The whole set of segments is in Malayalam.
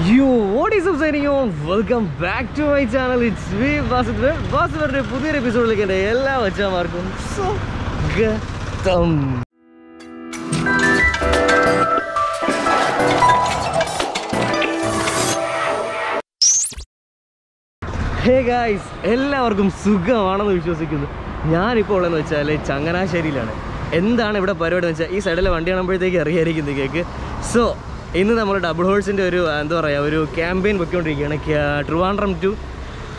Yo, what is up signing on? Welcome back to my channel. It's me, Basith. Basith പുതിയൊരു എപ്പിസോഡിലേക്ക് എൻ്റെ എല്ലാ വച്ചാമാർക്കും സ്വാഗതം. ഹേ ഗായ്സ്, എല്ലാവർക്കും സുഖമാണെന്ന് വിശ്വസിക്കുന്നു. ഞാനിപ്പോൾ ഉള്ളതെന്ന് വെച്ചാൽ ചങ്ങനാശ്ശേരിയിലാണ്. എന്താണ് ഇവിടെ പരിപാടി എന്ന് വെച്ചാൽ ഈ സൈഡിലെ വണ്ടി കാണുമ്പോഴത്തേക്ക് അറിയായിരിക്കും നിങ്ങൾക്ക്. സോ ഇന്ന് നമ്മൾ ഡബിൾ ഹോഴ്സിൻ്റെ ഒരു എന്താ പറയുക ഒരു ക്യാമ്പയിൻ വെക്കൊണ്ടിരിക്കുകയാണ് ട്രിവാൻഡ്രം ടു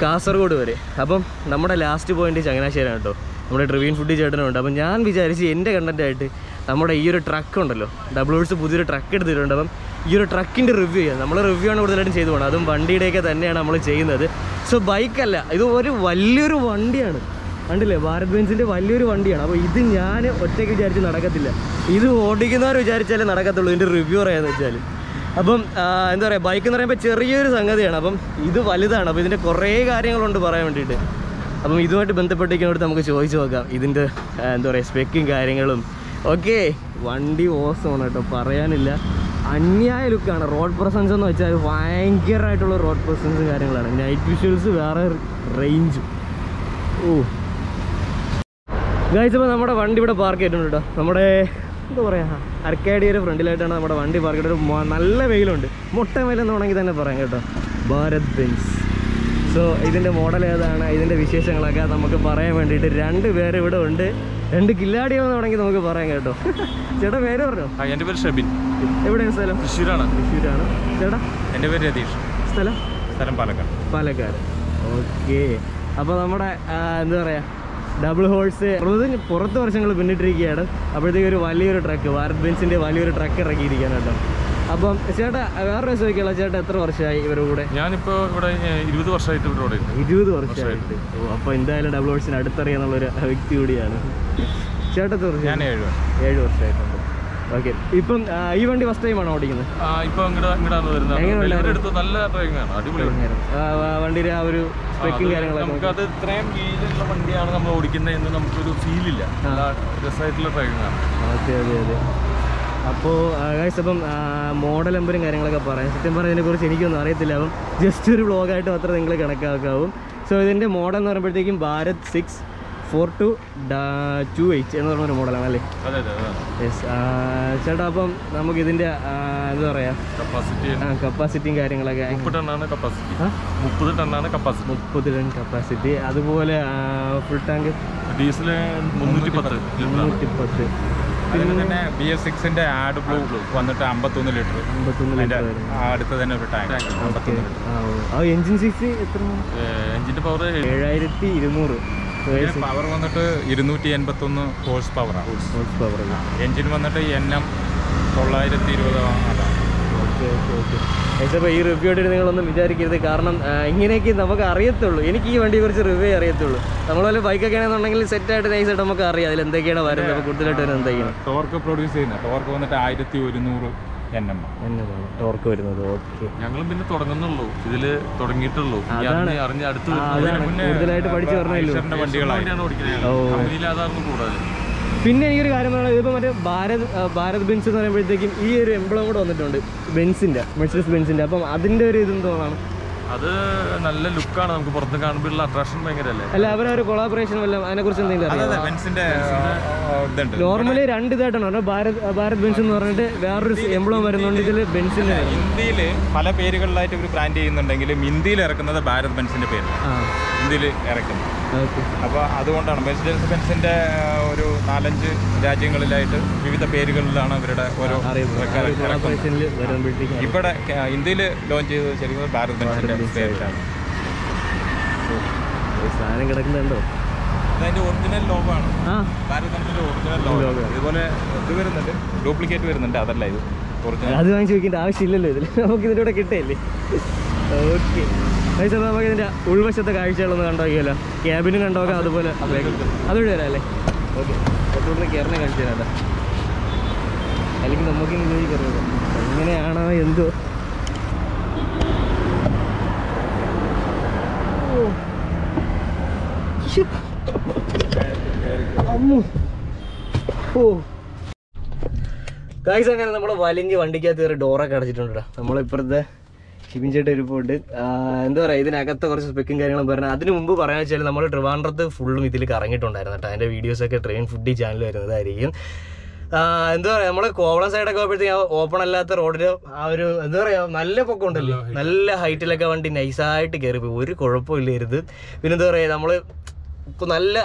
കാസർഗോഡ് വരെ. അപ്പം നമ്മുടെ ലാസ്റ്റ് പോയിന്റ് ചങ്ങനാശ്ശേരിയാണ് കേട്ടോ. നമ്മുടെ ട്രിവീൻ ഫുഡി ചേട്ടനുണ്ട്. അപ്പം ഞാൻ വിചാരിച്ച് എൻ്റെ കണ്ടൻറ്റായിട്ട് നമ്മുടെ ഈ ഒരു ട്രക്ക് ഉണ്ടല്ലോ, ഡബിൾ ഹോഴ്സ് പുതിയൊരു ട്രക്ക് എടുത്തിട്ടുണ്ട്. അപ്പം ഈ ഒരു ട്രക്കിൻ്റെ റിവ്യൂ ചെയ്യാം. നമ്മൾ റിവ്യൂ ആണ് കൂടുതലായിട്ടും ചെയ്തു പോകണം. അതും വണ്ടിയുടെയൊക്കെ തന്നെയാണ് നമ്മൾ ചെയ്യുന്നത്. സോ ബൈക്കല്ല, ഇത് ഒരു വലിയൊരു വണ്ടിയാണ്. കണ്ടില്ലേ, ഭാരത് ബെൻസിൻ്റെ വലിയൊരു വണ്ടിയാണ്. അപ്പോൾ ഇത് ഞാൻ ഒറ്റയ്ക്ക് വിചാരിച്ച് നടക്കത്തില്ല. ഇത് ഓടിക്കുന്നവർ വിചാരിച്ചാലേ നടക്കത്തുള്ളൂ ഇതിൻ്റെ റിവ്യൂ പറയാമെന്ന് വെച്ചാൽ. അപ്പം എന്താ പറയുക, ബൈക്ക് എന്ന് പറയുമ്പോൾ ചെറിയൊരു സംഗതിയാണ്. അപ്പം ഇത് വലുതാണ്. അപ്പോൾ ഇതിൻ്റെ കുറേ കാര്യങ്ങളുണ്ട് പറയാൻ വേണ്ടിയിട്ട്. അപ്പം ഇതുമായിട്ട് ബന്ധപ്പെട്ടിരിക്കുന്നവർക്ക് നമുക്ക് ചോദിച്ചു നോക്കാം ഇതിൻ്റെ എന്താ പറയുക സ്പെക്കും കാര്യങ്ങളും. ഓക്കെ, വണ്ടി ഓസമാണ് കേട്ടോ, പറയാനില്ല. അന്യായ ലുക്കാണ്. റോഡ് പ്രസൻസ് എന്ന് വെച്ചാൽ ഭയങ്കരമായിട്ടുള്ള റോഡ് പ്രസൻസും കാര്യങ്ങളാണ്. നൈറ്റ് വിഷ്വൽസ് വേറെ റേഞ്ചും. ഓ ഗൈസ്, അപ്പോൾ നമ്മുടെ വണ്ടി ഇവിടെ പാർക്ക് ചെയ്തിട്ടുണ്ട് കേട്ടോ. നമ്മുടെ എന്താ പറയുക അർക്കാഡിയുടെ ഫ്രണ്ടിലായിട്ടാണ് നമ്മുടെ വണ്ടി പാർക്ക് ചെയ്തിട്ട്. നല്ല വെയിലുണ്ട്, മുട്ട വെയിലെന്ന് വേണമെങ്കിൽ തന്നെ പറയാം കേട്ടോ. ഭാരത് ബെൻസ്. സോ ഇതിൻ്റെ മോഡൽ ഏതാണ്, ഇതിൻ്റെ വിശേഷങ്ങളൊക്കെ നമുക്ക് പറയാൻ വേണ്ടിയിട്ട് രണ്ട് പേര് ഇവിടെ ഉണ്ട്. രണ്ട് കില്ലാടികളെന്ന് വേണമെങ്കിൽ നമുക്ക് പറയാം കേട്ടോ. ചേട്ടാ പേര് പറഞ്ഞോ? എൻ്റെ പേര് ഷബിൻ. എവിടെയാണ് സ്ഥലം? തൃശ്ശൂരാണ്. തൃശ്ശൂരാണ്. ചേട്ടാ? എൻ്റെ പേര് രതീഷ്. സ്ഥലം? സ്ഥലം പാലക്കാട്. പാലക്കാട്. ഓക്കെ. അപ്പോൾ നമ്മുടെ എന്താ പറയുക ഡബിൾ ഹോഴ്സ് പുറത്ത് വർഷങ്ങൾ പിന്നിട്ടിരിക്കുകയാണ്. അപ്പോഴത്തേക്ക് ഒരു വലിയൊരു ട്രക്ക്, ഭാരത് ബെൻസിൻ്റെ വലിയൊരു ട്രക്ക് ഇറക്കിയിരിക്കുകയാണ് കേട്ടോ. അപ്പം ചേട്ടാ വേറെ ചോദിക്കാമല്ലോ, ചേട്ടാ എത്ര വർഷമായി ഇവരുടെ കൂടെ? ഞാനിപ്പോൾ ഇവിടെ 20 വർഷമായിട്ട് ഇവിടെ 20 വർഷമായിട്ട്. ഓ, അപ്പോൾ എന്തായാലും ഡബിൾ ഹോഴ്സിന് അടുത്തറിയാന്നുള്ളൊരു വ്യക്തി കൂടിയാണ്. ചേട്ടാ എത്ര വർഷം? ഞാൻ 7 വർഷമായിട്ടുണ്ട്. ഓക്കെ. ഇപ്പം ഈ വണ്ടി ഫസ്റ്റ് ടൈമാണോ ഓടിക്കുന്നത്? ഇപ്പം ഇങ്ങോട്ടാണ് വരുന്നത്. നല്ല ഡ്രൈവിംഗ് ആണ്, അടിപൊളിയാണ്. വണ്ടിയുടെ ആ ഒരു സ്പെക്കും കാര്യങ്ങളൊക്കെ നമുക്കത് ഇത്രയും വീലുള്ള വണ്ടിയാണ് നമ്മൾ ഓടിക്കുന്നത് എന്ന് നമുക്കൊരു ഫീലില്ല. നല്ല രസമായിട്ടുള്ള ഡ്രൈവിംഗ് ആണ്. അതെ അതെ അതെ. അപ്പോൾ ഗൈസ്, അപ്പം മോഡൽ നമ്പറും കാര്യങ്ങളൊക്കെ പറയാം. സത്യം പറഞ്ഞതിനെ കുറിച്ച് എനിക്കൊന്നും അറിയത്തില്ല. അപ്പം ജസ്റ്റ് ഒരു വ്ളോഗായിട്ട് മാത്രം നിങ്ങൾ കണക്കാക്കാവും. സോ ഇതിൻ്റെ മോഡൽ എന്ന് പറയുമ്പോഴത്തേക്കും ഭാരത് 64228 എന്ന് പറഞ്ഞൊരു മോഡലാണ് അല്ലേ? അതെ അതെ അതെ. യെസ്. ചേട്ടാ അപ്പം നമുക്കിതിൻ്റെ എന്താ പറയുക കപ്പാസിറ്റിയും കാര്യങ്ങളൊക്കെ? 30 ടണ്ണാണ് കപ്പാസിറ്റി. 30 ടണ്ണാണ് കപ്പാസിറ്റി. 30 ton capacity. അതുപോലെ ഫുൾ ടാങ്ക് ഡീസൽ 310. പിന്നെ തന്നെ BS6ൻ്റെ ആഡ് ബ്ലൂ വന്നിട്ട് 51 ലിറ്റർ. അടുത്ത് തന്നെ ഒരു ടാങ്ക് 51 ലിറ്റർ. ആ എൻജിൻ സിക്സ് എത്ര? എൻജിൻ്റെ പവർ 7200. പവർ വന്നിട്ട് 281 ഹോഴ്സ് പവറാണ്. എൻജിൻ വന്നിട്ട് NM 920 അതാണ്. Okay okay okay. അപ്പോൾ ഈ റിവ്യൂ ആയിട്ട് നിങ്ങളൊന്നും വിചാരിക്കരുത്. കാരണം ഇങ്ങനെയൊക്കെ നമുക്ക് അറിയത്തുള്ളൂ. എനിക്ക് ഈ വണ്ടിയെ കുറിച്ച് റിവ്യൂ അറിയത്തുള്ളൂ. നമ്മളെ ബൈക്കൊക്കെ ആണെന്നുണ്ടെങ്കിൽ സെറ്റായിട്ട് നൈസായിട്ട് നമുക്ക് അറിയാം അതിൽ എന്തൊക്കെയാണ് വരുന്നത്. അപ്പോൾ കൂടുതലായിട്ട് വരുന്നത് എന്തൊക്കെയാണ്? ടോർക്ക് പ്രൊഡ്യൂസ് ചെയ്യുന്നത് ടോർക്ക് വന്നിട്ട് 1100 NM ടോർക്ക് വരുന്നത്. ഓക്കെ. ഞങ്ങളും പിന്നെ തുടങ്ങുന്നുള്ളൂ, ഇതിൽ തുടങ്ങിയിട്ടുള്ളൂ. അറിഞ്ഞ അടുത്ത് കൂടുതലായിട്ട് പഠിച്ചു പറഞ്ഞല്ലോ വണ്ടികളാണ് ഓടിക്കുന്നത് കൂടാതെ. പിന്നെ എനിക്കൊരു കാര്യം പറയുന്നത്, ഇതിപ്പോൾ മറ്റേ ഭാരത് ബെൻസ് എന്ന് പറയുമ്പോഴത്തേക്കും ഈ ഒരു എംബ്ലം കൂടെ വന്നിട്ടുണ്ട് ബെൻസിൻ്റെ, മെഴ്സിഡസ് ബെൻസിൻ്റെ. അപ്പം അതിൻ്റെ ഒരു ഇതെന്ന് തോന്നാണ്. അത് നല്ല ലുക്കാണ്, നമുക്ക് പുറത്ത് കാണുമ്പോഴുള്ള അട്രാക്ഷൻ ഭയങ്കര അല്ലേ. അല്ല, അവരൊരു കൊളാബറേഷൻ വല്ല അതിനെക്കുറിച്ച് എന്തെങ്കിലും അറിയാം? നോർമലി രണ്ട് ഇതായിട്ടാണ് പറഞ്ഞത്. ഭാരത് ബെൻസ് എന്ന് പറഞ്ഞിട്ട് വേറൊരു എംബ്ലം വരുന്നുണ്ട് ഇതിൽ ബെൻസിൻ്റെ. ഇന്ത്യയിൽ പല പേരുകളിലായിട്ട് ഇവർ ബ്രാൻഡ് ചെയ്യുന്നുണ്ടെങ്കിലും ഇന്ത്യയിൽ ഇറക്കുന്നത് ഭാരത് ബെൻസിൻ്റെ പേര് ഇന്ത്യയിൽ ഇറക്കുന്നത്. അപ്പോൾ അതുകൊണ്ടാണ് മെഴ്സിഡസ് ബെൻസിൻ്റെ ഒരു 4-5 രാജ്യങ്ങളിലായിട്ട് വിവിധ പേരുകളിലാണ് അവരുടെ ഓരോ ഇവിടെ ഇന്ത്യയിൽ ലോഞ്ച് ചെയ്തത് ശരിക്കും ഭാരത് ബെൻസിൻ്റെ പേരിലാണ്. സാധനം കിടക്കുന്നുണ്ടോ? അതിൻ്റെ ഒറിജിനൽ ലോഗോയാണ് ഭാരത് ബെൻസിൻ്റെ ഒറിജിനൽ ലോഗോ. ഇതുപോലെ ഇത് വരുന്നുണ്ട്, ഡ്യൂപ്ലിക്കേറ്റ് വരുന്നുണ്ട്, അതല്ല ഇത് ഒറിജിനൽ. അത് വാങ്ങിച്ച് വെക്കേണ്ട ആവശ്യമില്ലല്ലോ ഇതിൽ, നമുക്ക് ഇതിൻ്റെ കൂടെ കിട്ടിയല്ലേ. ഓക്കെ. നമുക്ക് ഇതിൻ്റെ ഉൾവശത്തെ കാഴ്ചകളൊന്ന് കണ്ടോക്കിയല്ലോ, ക്യാബിനും കണ്ടോക്കാം. അതുപോലെ അതുവഴി വരാം അല്ലേ? ഓക്കെ. തൊട്ടുകൂടെ കയറിനെ കാണിച്ചു തരാം. അല്ലെങ്കിൽ നമുക്ക് ഇങ്ങനെ കയറുക എങ്ങനെയാണോ എന്തോ. ഓ ഗൈസ്, അങ്ങനെ നമ്മൾ വലിഞ്ഞ് വണ്ടിക്കകത്ത് കയറി ഡോറൊക്കെ അടച്ചിട്ടുണ്ട്. നമ്മളിപ്പുറത്തെ ഷിബിൻ ചേട്ടൻ ഇരിപ്പുണ്ട്. എന്താ പറയുക, ഇതിനകത്ത് കുറച്ച് സ്പെക്കും കാര്യങ്ങളും പറഞ്ഞാൽ അതിന് മുമ്പ് പറയാൻ വെച്ചാൽ നമ്മൾ ട്രിവാൻഡ്രത്ത് ഫുള്ളും ഇതിൽ കറങ്ങിയിട്ടുണ്ടായിരുന്നു കേട്ടോ. അതിൻ്റെ വീഡിയോസൊക്കെ ട്രെയിൻ ഫുഡി ചാനൽ വരുന്നതായിരിക്കും. എന്താ പറയുക, നമ്മൾ കോവളം സൈഡൊക്കെ പോയപ്പോഴത്തേക്ക് ഓപ്പൺ അല്ലാത്ത റോഡിൽ ആ ഒരു എന്താ പറയുക നല്ല പൊക്കം ഉണ്ടല്ലോ, നല്ല ഹൈറ്റിലൊക്കെ വണ്ടി നൈസായിട്ട് കയറിപ്പോയി, ഒരു കുഴപ്പമില്ലായിരുന്നു. പിന്നെന്താ പറയുക, നമ്മൾ ഇപ്പോൾ നല്ല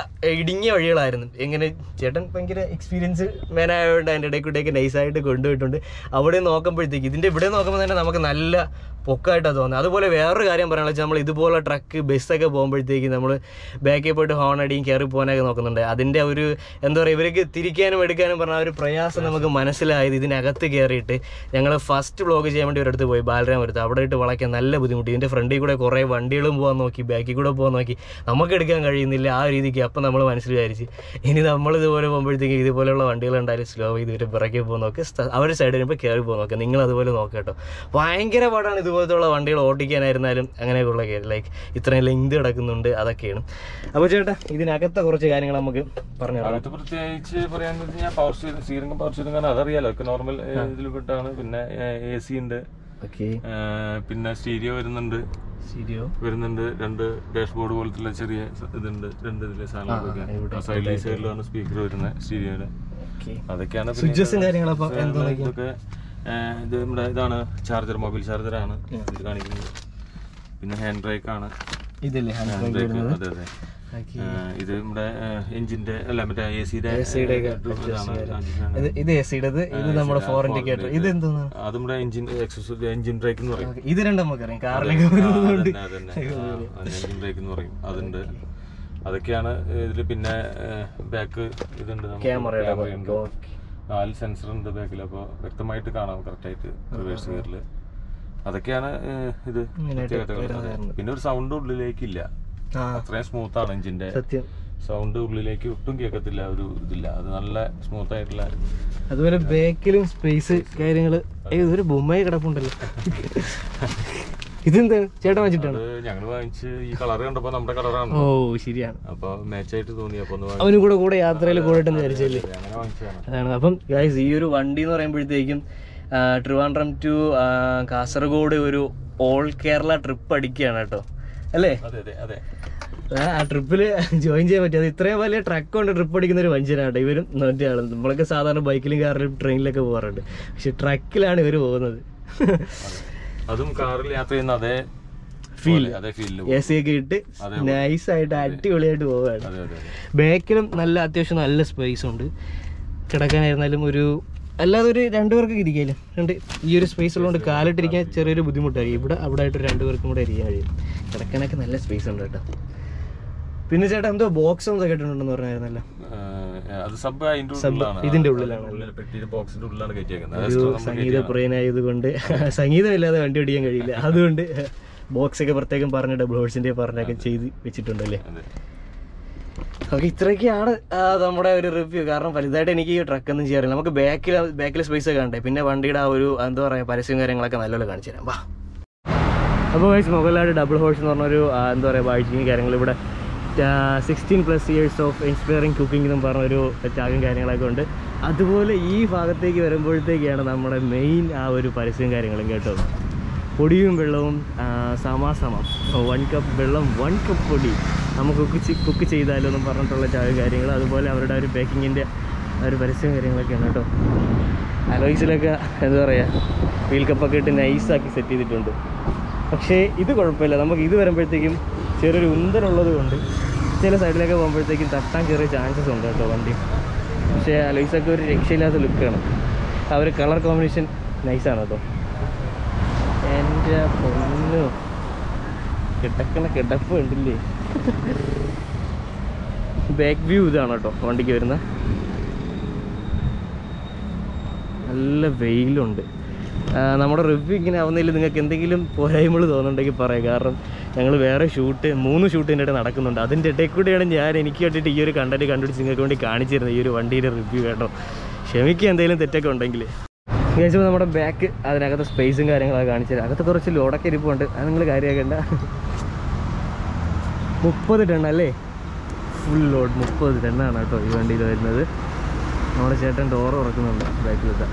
ഇടുങ്ങിയ വഴികളായിരുന്നു. എങ്ങനെ ചേട്ടൻ ഭയങ്കര എക്സ്പീരിയൻസ് മേനായതുകൊണ്ട് അതിൻ്റെ ഇടയ്ക്കൂടെയൊക്കെ നൈസായിട്ട് കൊണ്ടുപോയിട്ടുണ്ട്. അവിടെ നോക്കുമ്പോഴത്തേക്ക് ഇതിൻ്റെ ഇവിടെ നോക്കുമ്പോൾ തന്നെ നമുക്ക് നല്ല പൊക്കമായിട്ടാണ് തോന്നുന്നത്. അതുപോലെ വേറൊരു കാര്യം പറയാനുള്ള വെച്ചാൽ നമ്മൾ ഇതുപോലെ ട്രക്ക് ബസ്സൊക്കെ പോകുമ്പോഴത്തേക്ക് നമ്മൾ ബാക്കിൽ പോയിട്ട് ഹോൺ അടിയും കയറി പോകാനൊക്കെ നോക്കുന്നുണ്ട്. അതിൻ്റെ ഒരു എന്താ പറയുക, ഇവർക്ക് തിരിക്കാനും എടുക്കാനും പറഞ്ഞ ഒരു പ്രയാസം നമുക്ക് മനസ്സിലായത് ഇതിനകത്ത് കയറിയിട്ട്. ഞങ്ങൾ ഫസ്റ്റ് വ്ളോഗ് ചെയ്യാൻ വേണ്ടി ഒരിടത്ത് പോയി, ബാലരാമപുരത്ത്. അവിടെ ഇട്ട് വളയ്ക്കാൻ നല്ല ബുദ്ധിമുട്ടി. ഇതിൻ്റെ ഫ്രണ്ടിൽ കൂടെ കുറേ വണ്ടികളും പോകാൻ നോക്കി, ബാക്കിൽ കൂടെ പോകാൻ നോക്കി, നമുക്ക് എടുക്കാൻ കഴിയുന്നില്ല ആ രീതിക്ക്. അപ്പം നമ്മൾ മനസ്സിൽ വിചാരിച്ച് ഇനി നമ്മൾ ഇതുപോലെ പോകുമ്പോഴത്തേക്ക് ഇതുപോലെയുള്ള വണ്ടികളുണ്ടായാലും സ്ലോ ചെയ്ത് ഇവർ പിറകെ പോകുന്ന നോക്കി, അവർ സൈഡ് വരുമ്പോൾ കയറി പോകുന്ന നോക്കുക. നിങ്ങൾ അതുപോലെ നോക്കുക കേട്ടോ. ഭയങ്കര പാടാണ് ഇതുപോലത്തുള്ള വണ്ടികൾ ഓടിക്കാനായിരുന്നാലും അങ്ങനെയൊക്കെയുള്ള ലൈക്ക് ഇത്രയും ലെങ്ത് കിടക്കുന്നുണ്ട്, അതൊക്കെയാണ്. അപ്പോൾ ചേട്ടാ ഇതിനകത്തെ കുറച്ച് കാര്യങ്ങൾ നമുക്ക് പറഞ്ഞു തരാം. പ്രത്യേകിച്ച് പറയാന്ന് വെച്ചാൽ പവർ സ്റ്റീറിംഗ് പവർ സ്റ്റിയറിംഗ് അതറിയാലോ, ഒക്കെ നോർമൽ ഇതിൽ പെട്ടാണ്. പിന്നെ AC ഉണ്ട്, പിന്നെ സ്റ്റീരിയോ വരുന്നുണ്ട്, രണ്ട് ഡാഷ്ബോർഡ് പോലത്തെ ചെറിയ ഇതുണ്ട്, രണ്ട് ഇതിലെ സാധനങ്ങളൊക്കെ സൈഡിലാണ് സ്പീക്കർ വരുന്നത് സ്റ്റീരിയോയുടെ. അതൊക്കെയാണ് ഇതൊക്കെ. ഇത് നമ്മുടെ ഇതാണ് ചാർജർ, മൊബൈൽ ചാർജറാണ് ഇത് കാണിക്കുന്നത്. പിന്നെ ഹാൻഡ് ബ്രേക്ക് ആണ്, ഹാൻഡ് ബ്രേക്ക്. അതെ അതെ. ഇത് നമ്മുടെ എഞ്ചിന്റെ അല്ല മറ്റേ AC-യുടെ അത് നമ്മുടെ എഞ്ചിൻ ബ്രേക്ക് എന്ന് പറയും. ഇത് രണ്ടും നമുക്കറിയാം, കാറിലേക്ക് എഞ്ചിൻ ബ്രേക്ക് എന്ന് പറയും, അതുണ്ട്. അതൊക്കെയാണ് ഇതില്. പിന്നെ ബാക്ക് ഇതുണ്ട്, ക്യാമറ, 4 സെൻസർ ഉണ്ട് ബാക്കിൽ, അപ്പോൾ വ്യക്തമായിട്ട് കാണാം കറക്റ്റായിട്ട് റിവേഴ്സ് ഗിയറില്. അതൊക്കെയാണ് ഇത്. പിന്നെ ഒരു സൗണ്ട് ഉള്ളിലേക്കില്ല, അത്രയും സ്മൂത്ത് ആണ് എഞ്ചിന്റെ സൗണ്ട്. ഉള്ളിലേക്ക് ഒട്ടും കേൾക്കത്തില്ല, ഒരു ഇതില്ല, അത് നല്ല സ്മൂത്ത് ആയിട്ടുള്ള. അതുപോലെ ബാക്കിലും സ്പേസ് കാര്യങ്ങള് ഒരു ബൊമ്മയെ കിടപ്പുണ്ടല്ലോ. ഇതെന്താ ചേട്ടൻ വാങ്ങിച്ചിട്ടാണ്? ഞങ്ങൾ വാങ്ങിച്ച് ഈ കളർ കണ്ടപ്പോ നമ്മുടെ കളറാണ്. ഓ ശരിയാണ്, അപ്പൊ മാച്ചായിട്ട് തോന്നി. അപ്പൊ അവനും കൂടെ യാത്രയിൽ കൂടെട്ടെന്ന് വിചാരിച്ചല്ലേ, അതാണ്. അപ്പം ഗൈസ് ഈ ഒരു വണ്ടി എന്ന് പറയുമ്പോഴത്തേക്കും ട്രിവാൻഡ്രം ടു കാസർഗോഡ് ഒരു ഓൾ കേരള ട്രിപ്പ് അടിക്കുകയാണ് കേട്ടോ, അല്ലേ? ആ ട്രിപ്പിൽ ജോയിൻ ചെയ്യാൻ പറ്റും. അത് ഇത്രയും വലിയ ട്രക്ക് കൊണ്ട് ട്രിപ്പ് അടിക്കുന്ന ഒരു മനുഷ്യനാണ് ഇവരും. മറ്റേ ആളും നമ്മളൊക്കെ സാധാരണ ബൈക്കിലും കാറിലും ട്രെയിനിലൊക്കെ പോകാറുണ്ട്, പക്ഷെ ട്രക്കിലാണ് ഇവർ പോകുന്നത്. അതും കാറിൽ യാത്ര ചെയ്യുന്ന അതേ ഫീൽ, AC ഒക്കെ ഇട്ട് നൈസായിട്ട് അടിപൊളിയായിട്ട് പോവുകയാണ്. ബാക്കിലും നല്ല അത്യാവശ്യം നല്ല സ്പേസ് ഉണ്ട്, കിടക്കാനായിരുന്നാലും ഒരു അല്ലാതെ ഒരു 2 പേർക്ക് ഇരിക്കാലും ഈ ഒരു സ്പേസ് ഉള്ളതുകൊണ്ട് കാലിട്ടിരിക്കാൻ ചെറിയൊരു ബുദ്ധിമുട്ടായിരിക്കും. ഇവിടെ അവിടെ ആയിട്ട് 2 പേർക്കും കൂടെ ഇരിക്കാൻ കഴിയും. കിടക്കാനൊക്കെ നല്ല സ്പേസ് ഉണ്ട് കേട്ടോ. പിന്നെ ചേട്ടാ എന്തോ ബോക്സ് എന്തോ കേട്ടിട്ടുണ്ടെന്ന് പറഞ്ഞായിരുന്നല്ലോ, ഇതിന്റെ ഉള്ളിലാണ്. സംഗീത പ്രിയനായത് കൊണ്ട് സംഗീതമില്ലാതെ വണ്ടി ഓടിക്കാൻ കഴിയില്ല, അതുകൊണ്ട് ബോക്സ് ഒക്കെ പ്രത്യേകം പറഞ്ഞ് ഡബിൾ ഹോഴ്സിന്റെ പറഞ്ഞൊക്കെ ചെയ്ത് വെച്ചിട്ടുണ്ടല്ലേ. ഓക്കെ, ഇത്രയൊക്കെയാണ് നമ്മുടെ ഒരു റിവ്യൂ. കാരണം വലുതായിട്ട് എനിക്ക് ഈ ട്രക്കൊന്നും ചെയ്യാറില്ല. നമുക്ക് ബാക്കിൽ സ്പേസ് ഒക്കെ കണ്ടേ, പിന്നെ വണ്ടിയുടെ ആ ഒരു എന്താ പറയുക പരസ്യം കാര്യങ്ങളൊക്കെ നല്ലപോലെ കാണിച്ചു തരാം. വാ. അപ്പോൾ മുകളിലായിട്ട് ഡബിൾ ഹോഴ്സ് എന്ന് പറഞ്ഞൊരു എന്താ പറയുക ബൈക്കിങ് കാര്യങ്ങൾ. ഇവിടെ 16+ ഇയേഴ്സ് ഓഫ് ഇൻസ്പയറിംഗ് കുക്കിംഗ് എന്നും പറഞ്ഞൊരു ടാഗും കാര്യങ്ങളൊക്കെ ഉണ്ട്. അതുപോലെ ഈ ഭാഗത്തേക്ക് വരുമ്പോഴത്തേക്കാണ് നമ്മുടെ മെയിൻ ആ ഒരു പരസ്യം കാര്യങ്ങളും കേട്ടോ. പൊടിയും വെള്ളവും സമാസമം, 1 കപ്പ് വെള്ളം 1 കപ്പ് പൊടി, നമുക്ക് കുക്ക് ചെയ്താലോ എന്നും പറഞ്ഞിട്ടുള്ള കാര്യങ്ങൾ. അതുപോലെ അവരുടെ ഒരു പാക്കിങ്ങിൻ്റെ ഒരു പരസ്യം കാര്യങ്ങളൊക്കെയാണ് കേട്ടോ. അലോയ്സിലൊക്കെ എന്താ പറയുക വീൽ കപ്പൊക്കെ ഇട്ട് നൈസാക്കി സെറ്റ് ചെയ്തിട്ടുണ്ട്. പക്ഷേ ഇത് കുഴപ്പമില്ല, നമുക്ക് ഇത് വരുമ്പോഴത്തേക്കും ചെറിയൊരു ഉന്തലുള്ളത് കൊണ്ട് ചില സൈഡിലൊക്കെ പോകുമ്പോഴത്തേക്കും തട്ടാൻ ചെറിയ ചാൻസസ് ഉണ്ട് കേട്ടോ വണ്ടി. പക്ഷേ അലോയ്സൊക്കെ ഒരു രക്ഷയില്ലാത്ത ലുക്കാണ്. ആ ഒരു കളർ കോമ്പിനേഷൻ നൈസാണ് കേട്ടോ. എൻ്റെ പൊന്നു കിടപ്പ് ഉണ്ടില്ലേ. ബാക്ക് വ്യൂ ഇതാണ് കേട്ടോ വണ്ടിക്ക് വരുന്ന. നല്ല വെയിലുണ്ട്. നമ്മുടെ റിവ്യൂ ഇങ്ങനെ ആവുന്നതിൽ നിങ്ങൾക്ക് എന്തെങ്കിലും പോരായ്മകൾ തോന്നുന്നുണ്ടെങ്കിൽ പറയാം. കാരണം ഞങ്ങൾ വേറെ 3 ഷൂട്ടിൻ്റെ ഇടയിൽ നടക്കുന്നുണ്ട്. അതിൻ്റെ ഇടയിൽ കൂടെയാണ് എനിക്ക് വേണ്ടിയിട്ട് ഈ ഒരു കണ്ടന്റ് കണ്ടുപിടിച്ച് നിങ്ങൾക്ക് വേണ്ടി കാണിച്ചിരുന്നത് ഈ ഒരു വണ്ടിയുടെ റിവ്യൂ കേട്ടോ. ക്ഷമിക്കുക എന്തെങ്കിലും തെറ്റൊക്കെ ഉണ്ടെങ്കിൽ. ഏകദേശം നമ്മുടെ ബാക്ക് അതിനകത്ത് സ്പേസും കാര്യങ്ങളൊക്കെ കാണിച്ചു തരാം. അകത്ത് കുറച്ച് ലോഡൊക്കെ ഇരിപ്പുണ്ട്, അത് നിങ്ങൾ കാര്യമാക്കേണ്ട. 30 ടൺ അല്ലേ, ഫുൾ ലോഡ് 30 ടണ്ണാണ് കേട്ടോ ഈ വണ്ടിയിൽ വരുന്നത്. നമ്മുടെ ചേട്ടൻ ഡോറ് തുറക്കുന്നുണ്ട് ബാക്കിലത്തെ.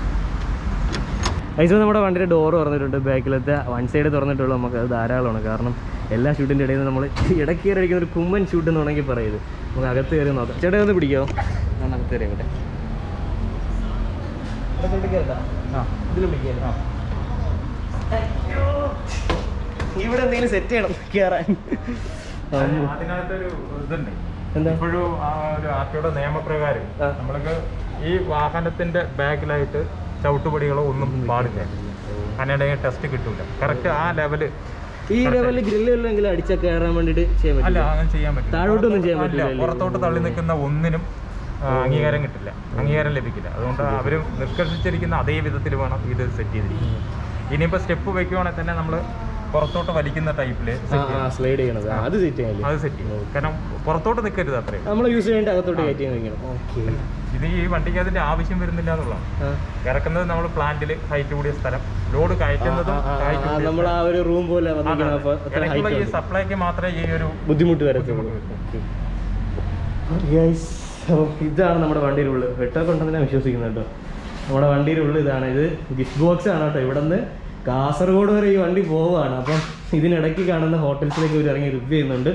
അതിപ്പോൾ നമ്മുടെ വണ്ടിയുടെ ഡോറ് തുറന്നിട്ടുണ്ട്, ബാക്കിലത്തെ വൺ സൈഡ് തുറന്നിട്ടുള്ളൂ. നമുക്ക് അത് ധാരാളമാണ്, കാരണം എല്ലാ ഷൂട്ടിൻ്റെ ഇടയിൽ നിന്ന് നമ്മൾ ഇടയ്ക്ക് കയറി അടിക്കുന്ന ഒരു കുമ്മൻ ഷൂട്ട് എന്ന് വേണമെങ്കിൽ പറയുന്നത്. നമുക്ക് അകത്ത് കയറി നോക്കാം. ചേട്ടാ ഒന്ന് പിടിക്കാമോ? ഞാൻ അകത്ത് കയറി ഇവിടെ ഇവിടെ എന്തെങ്കിലും സെറ്റ് ചെയ്യണം കയറാൻ. അതിനകത്തൊരു ഇതുണ്ട്, ഇപ്പോഴും ആ ഒരു ആർട്ടിയുടെ നിയമപ്രകാരം നമ്മൾക്ക് ഈ വാഹനത്തിന്റെ ബാക്കിലായിട്ട് ചവിട്ടുപടികളോ ഒന്നും പാടില്ല. അതിനിടെ ടെസ്റ്റ് കിട്ടൂല. കറക്റ്റ് ആ ലെവല്, ഈ ലെവലിൽ ഗ്രില്ലെങ്കിലും അടിച്ച കയറാൻ വേണ്ടിട്ട് അല്ല, അങ്ങനെ ചെയ്യാൻ പറ്റില്ല. താഴോട്ടൊന്നും ചെയ്യാൻ പറ്റില്ല. പുറത്തോട്ട് തള്ളി നിൽക്കുന്ന ഒന്നിനും അംഗീകാരം കിട്ടില്ല, അംഗീകാരം ലഭിക്കില്ല. അതുകൊണ്ട് അവർ നിഷ്കർഷിച്ചിരിക്കുന്ന അതേ വിധത്തിൽ വേണം ഇത് സെറ്റ് ചെയ്തിരിക്കുന്നത്. ഇനിയിപ്പോൾ സ്റ്റെപ്പ് വെക്കുവാണെങ്കിൽ തന്നെ നമ്മൾ പുറത്തോട്ട് വലിക്കുന്ന ടൈപ്പില് സ്ലൈഡ് ചെയ്യണത്, അത് സെറ്റ് ചെയ്യും. കാരണം പുറത്തോട്ട് നിൽക്കരുത്, അത്രയും നമ്മൾ യൂസ് ചെയ്യേണ്ട അകത്തോട്ട് കയറ്റി വെക്കണം. ഇത് ഈ വണ്ടിക്ക് അതിന്റെ ആവശ്യം വരുന്നില്ല എന്നുള്ളതാണ്. ഇറക്കുന്നത് നമ്മൾ പ്ലാന്റിൽ ഹൈറ്റ് കൂടിയ സ്ഥലം, ലോഡ് കയറ്റുന്നതും നമ്മൾ ആ ഒരു റൂം പോലെ ഈ സപ്ലൈക്ക് മാത്രമേ ഈ ഒരു ബുദ്ധിമുട്ട് വരത്തുള്ളൂ. ഇതാണ് നമ്മുടെ വണ്ടിയുടെ ഉള്ളിൽ. വെട്ടൊക്കെ ഉണ്ടെന്ന് ഞാൻ വിശ്വസിക്കുന്നു കേട്ടോ. നമ്മുടെ വണ്ടിയുടെ ഉള്ളിൽ ഇതാണ്. ഇത് ഗിഫ്റ്റ് ബോക്സ് ആണ് കേട്ടോ. ഇവിടെ നിന്ന് കാസർഗോഡ് വരെ ഈ വണ്ടി പോവുകയാണ്. അപ്പം ഇതിനിടയ്ക്ക് കാണുന്ന ഹോട്ടൽസിലേക്ക് ഇവർ ഇറങ്ങി റിവ്യൂ ചെയ്യുന്നുണ്ട്.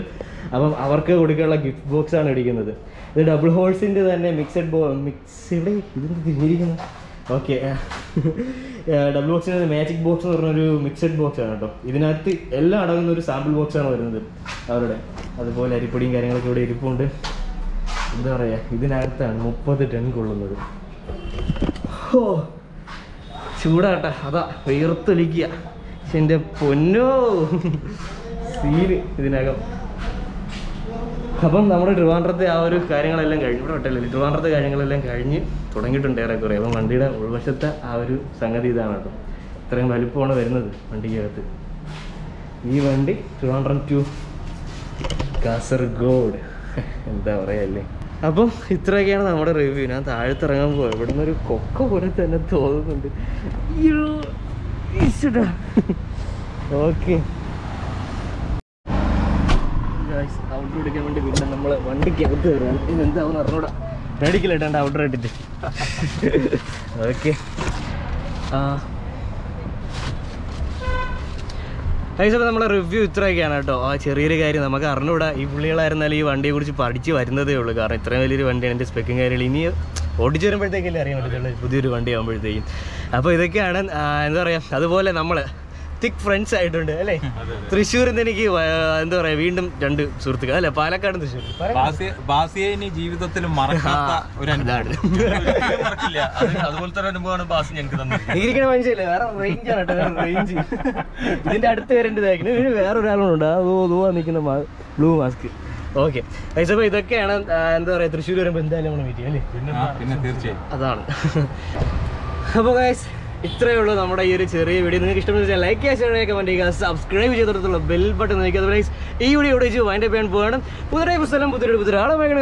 അപ്പം അവർക്ക് കൊടുക്കാനുള്ള ഗിഫ്റ്റ് ബോക്സ് ആണ് ഇരിക്കുന്നത്. ഇത് ഡബിൾ ഹോൾസിൻ്റെ തന്നെ ഇവിടെ ഇതിന് തിരിഞ്ഞിരിക്കുന്നത്. ഓക്കെ, ഡബിൾ ബോക്സിൻ്റെ മാജിക് ബോക്സ് എന്ന് പറഞ്ഞൊരു മിക്സഡ് ബോക്സ് ആണ് കേട്ടോ. ഇതിനകത്ത് എല്ലാം അടങ്ങുന്ന ഒരു സാമ്പിൾ ബോക്സാണ് വരുന്നത് അവരുടെ. അതുപോലെ അരിപ്പൊടിയും കാര്യങ്ങളൊക്കെ ഇവിടെ ഇരിപ്പുണ്ട്. എന്താ പറയുക, ഇതിനകത്താണ് 30 ടൺ കൊള്ളുന്നത്. ഓ ചൂടാട്ടെ, അതാ വിയർത്തൊലിക്കുക. പക്ഷെ എൻ്റെ പൊന്നോ സീന് ഇതിനകം. അപ്പം നമ്മുടെ ട്രിവാൻഡ്രത്തെ ആ ഒരു കാര്യങ്ങളെല്ലാം കഴിഞ്ഞു. ഇവിടെ ഹോട്ടലിൽ ട്രിവാൻഡ്രത്തെ കാര്യങ്ങളെല്ലാം കഴിഞ്ഞ് തുടങ്ങിയിട്ടുണ്ട് ഏറെക്കുറെ. അപ്പം വണ്ടിയുടെ ഉൾവശത്തെ ആ ഒരു സംഗതി ഇതാണ് കേട്ടോ. ഇത്രയും വലുപ്പമാണ് വരുന്നത് വണ്ടിക്കകത്ത്. ഈ വണ്ടി ട്രിവാൻഡ്രം ടു കാസർഗോഡ്, എന്താ പറയല്ലേ. അപ്പം ഇത്രയൊക്കെയാണ് നമ്മുടെ റിവ്യൂ. ഞാൻ താഴത്തിറങ്ങാൻ പോയി. ഇവിടെ നിന്നൊരു കൊക്ക പോലെ തന്നെ തോന്നുന്നുണ്ട്. ഓക്കെ, ഔട്ടർ എടുക്കാൻ വേണ്ടി പിന്നെ നമ്മൾ വണ്ടിക്കകത്ത് കയറാൻ. ഇതെന്താവും അറിഞ്ഞൂടാ, മേടിക്കലിട്ടാണ്ട് ഔട്ടർ ഇട്ടിട്ട്. ഓക്കെ, കഴിച്ചപ്പോൾ നമ്മളെ റിവ്യൂ ഇത്രയൊക്കെയാണ് കേട്ടോ. ആ ചെറിയൊരു കാര്യം നമുക്ക് അറിഞ്ഞൂടാ. ഈ പുള്ളികളായിരുന്നാലും ഈ വണ്ടിയെക്കുറിച്ച് പഠിച്ച് വരുന്നതേ ഉള്ളൂ. കാരണം ഇത്രയും വലിയൊരു വണ്ടിയാണ്. എൻ്റെ സ്പെക്കും കാര്യങ്ങൾ ഇനി ഓടിച്ചു വരുമ്പോഴത്തേക്കല്ലേ അറിയാൻ പറ്റത്തുള്ളൂ, പുതിയൊരു വണ്ടി ആകുമ്പോഴത്തേക്കും. അപ്പോൾ ഇതൊക്കെയാണ് എന്താ പറയുക. അതുപോലെ നമ്മൾ തിക് ഫ്രണ്ട്സ് ആയിട്ടുണ്ട് അല്ലേ. തൃശ്ശൂരിൽ നിന്ന് എനിക്ക് എന്താ പറയുക, വീണ്ടും 2 സുഹൃത്തുക്കൾ അല്ലെ, പാലക്കാടും തൃശ്ശൂർ. ജീവിതത്തിൽ അതുപോലത്തെ ഒരു അനുഭവമാണ് ബാസി ഞങ്ങൾക്ക് തന്നെ. ഇരിക്കണ മനുഷ്യല്ലേ, വേറെ റേഞ്ചാണ് കേട്ടോ, റേഞ്ച്. ഇതിന്റെ അടുത്ത് വരേണ്ടതായിരുന്നു. വേറൊരാളുണ്ട്, അതുവാ നിൽക്കുന്ന ബ്ലൂ മാസ്ക്. ഓക്കെ, അപ്പോൾ ഇതൊക്കെയാണ് എന്താ പറയുക. തൃശ്ശൂർ വരുമ്പോൾ എന്തായാലും നമ്മൾ മീറ്റ് ചെയ്യും അല്ലേ. പിന്നെ തീർച്ചയായും അതാണ്. അപ്പോൾ ഗൈസ് ഇത്രയേ ഉള്ളൂ നമ്മുടെ ഈ ഒരു ചെറിയ വീഡിയോ. നിങ്ങൾക്ക് ഇഷ്ടപ്പെട്ട ലൈക്ക് ചെയ്യുക, ഷെയർ ചെയ്യുക, കമന്റ് ചെയ്യുക, സബ്സ്ക്രൈബ് ചെയ്തിടത്തുള്ള ബെൽ ബട്ടൺ നോക്കുക. അതുപോലെ ഈ വീഡിയോ ഇവിടെ വെച്ച് വൈൻഡ് അപ്പ് ചെയ്യാൻ പോകണം. പുതിയ സ്ഥലം പുതിയൊരാളെ വാങ്ങണം.